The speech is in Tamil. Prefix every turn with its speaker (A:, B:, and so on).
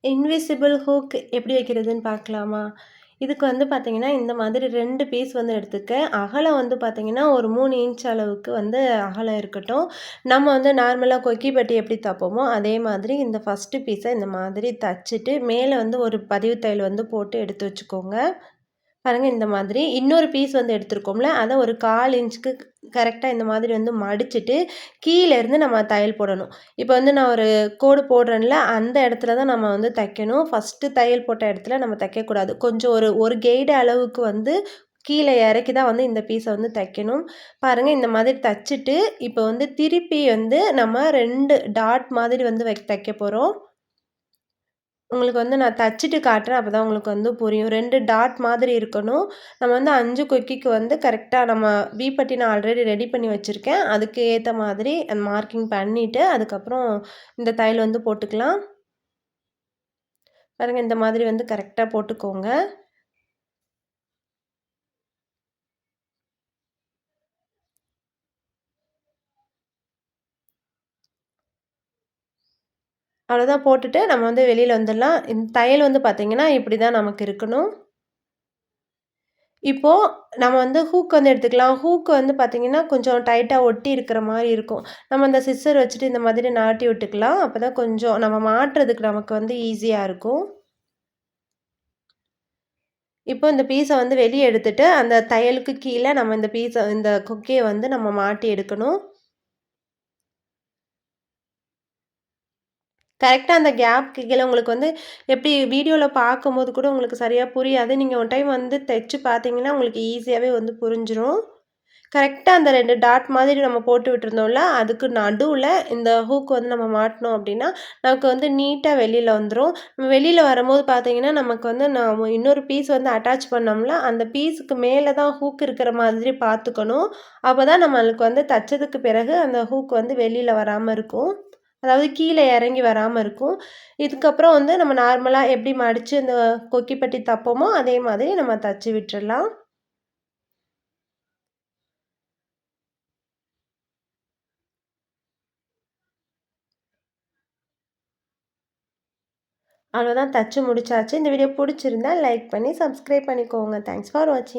A: இன்விசிபிள் ஹூக் எப்படி வைக்கிறதுன்னு பார்க்கலாமா? இதுக்கு வந்து பார்த்தீங்கன்னா, இந்த மாதிரி 2 பீஸ் வந்து எடுத்துக்கேன். அகலம் வந்து பார்த்தீங்கன்னா, ஒரு 3 இன்ச் அளவுக்கு வந்து அகலம் இருக்கட்டும். நம்ம வந்து நார்மலா கொக்கி பட்டி எப்படி தைப்போமோ, அதே மாதிரி இந்த ஃபர்ஸ்ட்டு பீஸ இந்த மாதிரி தச்சுட்டு, மேல வந்து ஒரு பதிவு தையல் வந்து போட்டு எடுத்து வச்சுக்கோங்க. பாருங்க இந்த மாதிரி. இன்னொரு பீஸ் வந்து எடுத்திருக்கோம்ல, அத ஒரு 1/4 இன்ச்சுக்கு கரெக்ட்டா இந்த மாதிரி வந்து மடிச்சுட்டு, கீழ இருந்து நம்ம தையல் போடணும். இப்ப வந்து நான் ஒரு கோடு போடுறேன்ல, அந்த இடத்துல தான் நம்ம வந்து தைக்கணும். ஃபர்ஸ்ட்டு தையல் போட்ட இடத்துல நம்ம தைக்கக்கூடாது. கொஞ்சம் ஒரு ஒரு கெய்டு அளவுக்கு வந்து கீழ இறக்கி தான் வந்து இந்த பீஸ வந்து தைக்கணும். பாருங்க இந்த மாதிரி தச்சுட்டு, இப்ப வந்து திருப்பி வந்து நம்ம 2 டாட் மாதிரி வந்து தைக்க போறோம். உங்களுக்கு வந்து நான் தச்சுட்டு காட்டுறேன். அப்பதான் உங்களுக்கு வந்து புரியும். 2 டாட் மாதிரி இருக்கணும். நம்ம வந்து 5 கொக்கிக்கு வந்து கரெக்ட்டா நம்ம வி பட்டி நான் ஆல்ரெடி ரெடி பண்ணி வச்சிருக்கேன். அதுக்கு ஏத்த மாதிரி அந்த மார்க்கிங் பண்ணிட்டு, அதுக்கப்புறம் இந்த தையல் வந்து போட்டுக்கலாம். பாருங்க இந்த மாதிரி வந்து கரெக்ட்டா போட்டுக்கோங்க. அவ்வளோதான் போட்டுட்டு நம்ம வந்து வெளியில வந்துடலாம். இந்த தையல் வந்து பார்த்தீங்கன்னா, இப்படி தான் நமக்கு இருக்கணும். இப்போ நம்ம வந்து ஹூக் வந்து எடுத்துக்கலாம். ஹூக் வந்து பார்த்தீங்கன்னா, கொஞ்சம் டைட்டா ஒட்டி இருக்கிற மாரி இருக்கும். நம்ம அந்த சிசர் வச்சுட்டு இந்த மாதிரி நாட்டி விட்டுக்கலாம். அப்பதான் கொஞ்சம் நம்ம மாட்டுறதுக்கு நமக்கு வந்து ஈஸியா இருக்கும். இப்போ இந்த பீஸ வந்து வெளிய எடுத்துட்டு, அந்த தையலுக்கு கீழ நம்ம இந்த கொக்கிய வந்து நம்ம மாட்டி எடுக்கணும். கரெக்ட்டா அந்த கேப்க்கு கீழ உங்களுக்கு வந்து எப்படி வீடியோல பார்க்கும்போது கூட உங்களுக்கு சரியா புரியாது. நீங்க ஒன் டைம் வந்து தச்சு பார்த்தீங்கன்னா, உங்களுக்கு ஈஸியாவே வந்து புரிஞ்சிரும். கரெக்ட்டா அந்த 2 டாட் மாதிரி நம்ம போட்டு விட்டுருந்தோம்ல, அதுக்கு நடுவுல இந்த ஹூக் வந்து நம்ம மாட்டுனோம் அப்டின்னா, நமக்கு வந்து நீட்டா வெளில வந்துரும். வெளில வரும்போது பார்த்தீங்கன்னா, நமக்கு வந்து நாம இன்னொரு பீஸ் வந்து அட்டாச் பண்ணோம்ல, அந்த பீஸுக்கு மேல தான் ஹூக் இருக்கிற மாதிரி பார்த்துக்கணும். அப்பதான் நம்மளுக்கு வந்து தச்சதுக்கு பிறகு அந்த ஹூக் வந்து வெளில வராம இருக்கும். அதாவது கீழ இறங்கி வராம இருக்கும். இதுக்கப்புறம் வந்து நம்ம நார்மலா எப்படி மடிச்சு இந்த கொக்கி பட்டி தப்போமோ, அதே மாதிரி நம்ம தச்சு விட்டுறலாம். அவ்வளோதான் தச்சு முடிச்சாச்சு. இந்த வீடியோ புடிச்சிருந்தா லைக் பண்ணி சப்ஸ்கிரைப் பண்ணிக்கோங்க. தேங்க்ஸ் ஃபார் வாட்சிங்.